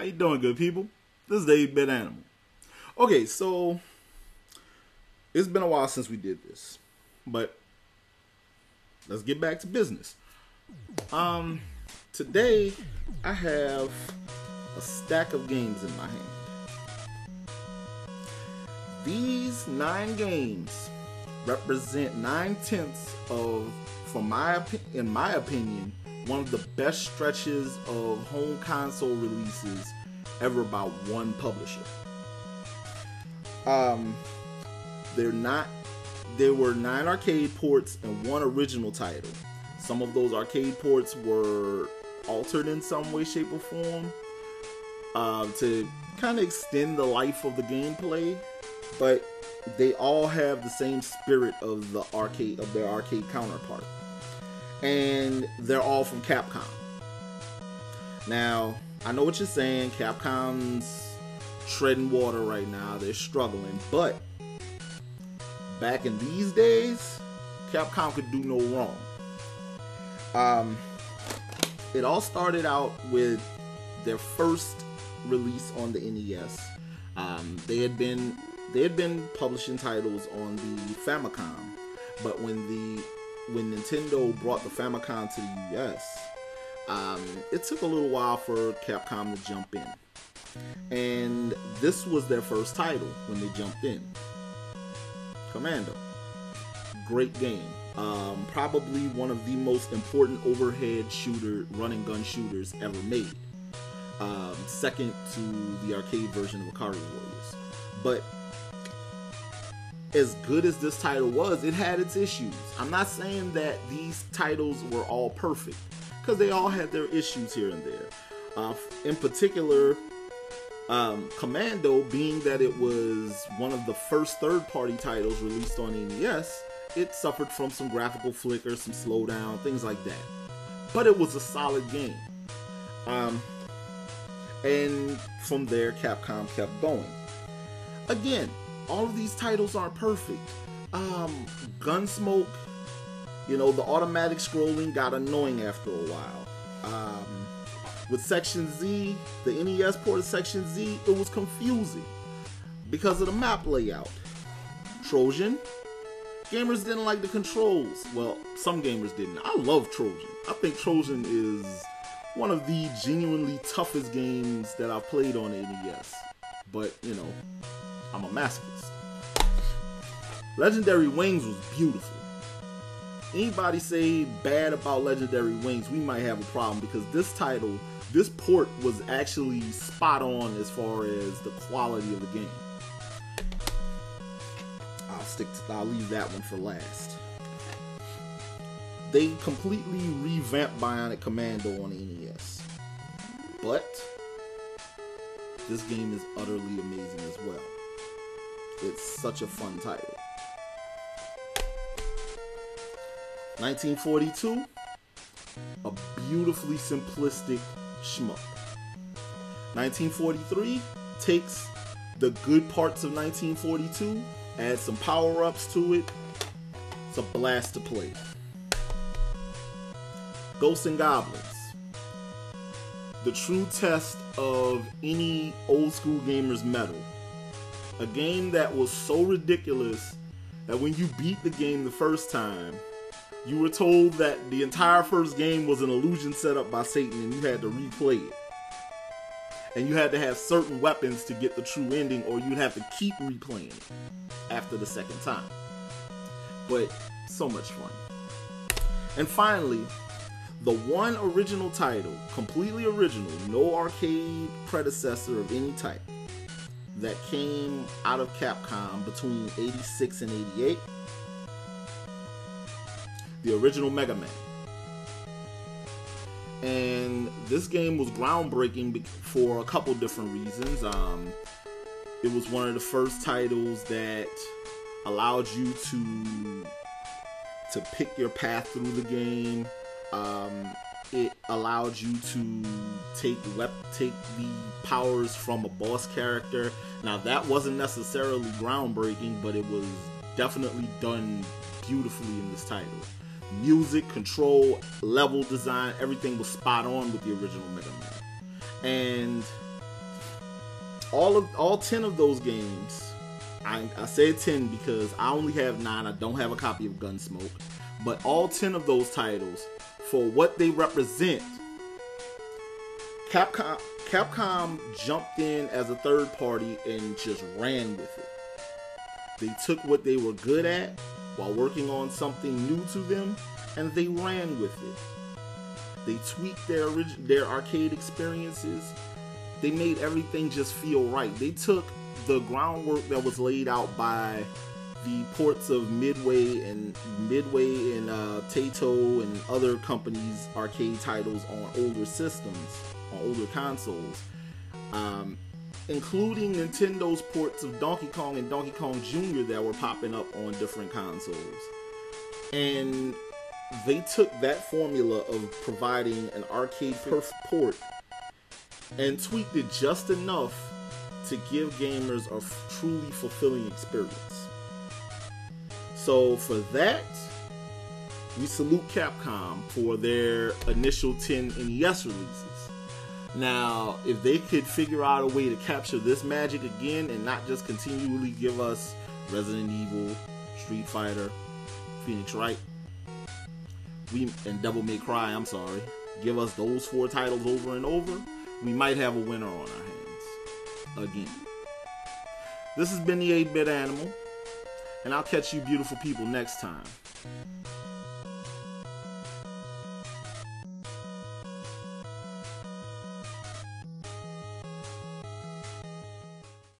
How you doing, good people? This is Dave Bit Animal. Okay, so it's been a while since we did this, but let's get back to business. Today I have a stack of games in my hand. These 9 games represent 9/10 of, in my opinion, one of the best stretches of home console releases ever by one publisher. There were 9 arcade ports and 1 original title. Some of those arcade ports were altered in some way, shape, or form to kind of extend the life of the gameplay, but they all have the same spirit of their arcade counterpart. And they're all from Capcom. Now, I know what you're saying. Capcom's treading water right now. They're struggling. But back in these days, Capcom could do no wrong. It all started out with their first release on the NES. They had been publishing titles on the Famicom, but when Nintendo brought the Famicom to the US, it took a little while for Capcom to jump in. And this was their first title when they jumped in. Commando. Great game. Probably one of the most important overhead run and gun shooters ever made. Second to the arcade version of Ikari Warriors. But as good as this title was, it had its issues. I'm not saying that these titles were all perfect, because they all had their issues here and there. In particular, Commando, being that it was one of the first third-party titles released on NES, it suffered from some graphical flicker, some slowdown, things like that. But it was a solid game. And from there, Capcom kept going. Again, all of these titles aren't perfect. Gunsmoke, the automatic scrolling got annoying after a while. With Section Z, the NES port of Section Z, it was confusing because of the map layout. Trojan, gamers didn't like the controls. Well, some gamers didn't. I love Trojan. I think Trojan is one of the genuinely toughest games that I've played on the NES. But, I'm a masochist. Legendary Wings was beautiful. Anybody say bad about Legendary Wings, we might have a problem, because this port was actually spot on as far as the quality of the game. I'll leave that one for last. They completely revamped Bionic Commando on the NES. But this game is utterly amazing as well. It's such a fun title. 1942, a beautifully simplistic shmup. 1943 takes the good parts of 1942, adds some power-ups to it. It's a blast to play. Ghosts and Goblins. The true test of any old school gamer's mettle. A game that was so ridiculous that when you beat the game the first time, you were told that the entire first game was an illusion set up by Satan and you had to replay it. And you had to have certain weapons to get the true ending, or you'd have to keep replaying it after the second time. But so much fun. And finally, the one original title, completely original, no arcade predecessor of any type, that came out of Capcom between 86 and 88. The original Mega Man. And this game was groundbreaking for a couple different reasons. It was one of the first titles that allowed you to pick your path through the game. It allowed you to take the powers from a boss character. Now, that wasn't necessarily groundbreaking, but it was definitely done beautifully in this title. Music, control, level design, everything was spot on with the original Mega Man. And all 10 of those games. I said 10 because I only have 9. I don't have a copy of Gunsmoke. But all 10 of those titles, for what they represent, Capcom jumped in as a third party and just ran with it. They took what they were good at while working on something new to them, and they ran with it. They tweaked their arcade experiences. They made everything just feel right. They took the groundwork that was laid out by the ports of Midway and Taito and other companies' arcade titles on older systems, on older consoles, including Nintendo's ports of Donkey Kong and Donkey Kong Jr. that were popping up on different consoles. And they took that formula of providing an arcade perfect port and tweaked it just enough to give gamers a truly fulfilling experience. So for that, we salute Capcom for their initial 10 NES releases. Now, if they could figure out a way to capture this magic again and not just continually give us Resident Evil, Street Fighter, Phoenix Wright, and Devil May Cry, give us those 4 titles over and over, we might have a winner on our hands again. This has been the 8-Bit Animal, and I'll catch you beautiful people next time.